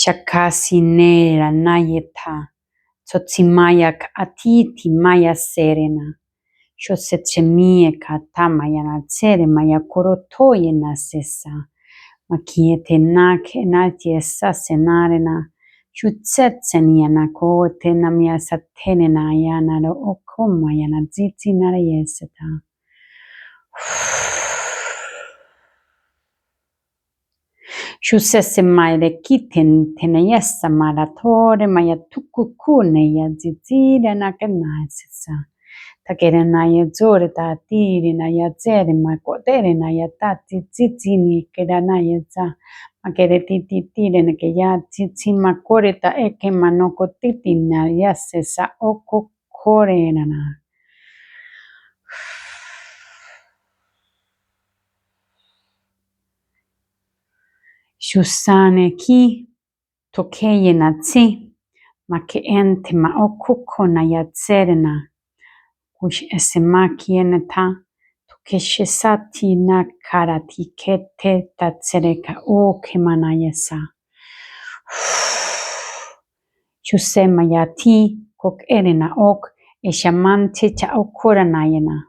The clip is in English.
Shakasinera nayeta. Tsotsimayak atiti maya serena. Shosechemie katama yana tsere maya korotoye na sesa. Makiete nake natie sasenarena. Chutsetsenia na kote na mia satene na yana no okoma yana dzitsi na yeseta. Shusese maire kiten tenayesa maratore maya tukukune ya dzitsire na kenasesa. Takere na ya zore ta tiri na ya zere ma kodere na ya tati tsitsini kera na ya za. Makere titi tire na ke ya tsitsi makore ta eke manoko titi na ya sesa oko kore na. Shusane ki tokeye na tsi make ente ma okuko na ya tserena kush esemaki eneta tokeshe sati na karati kete tatsereka o kemana yesa. Shusema ya ti kok erena ok eshamante cha okora na yena.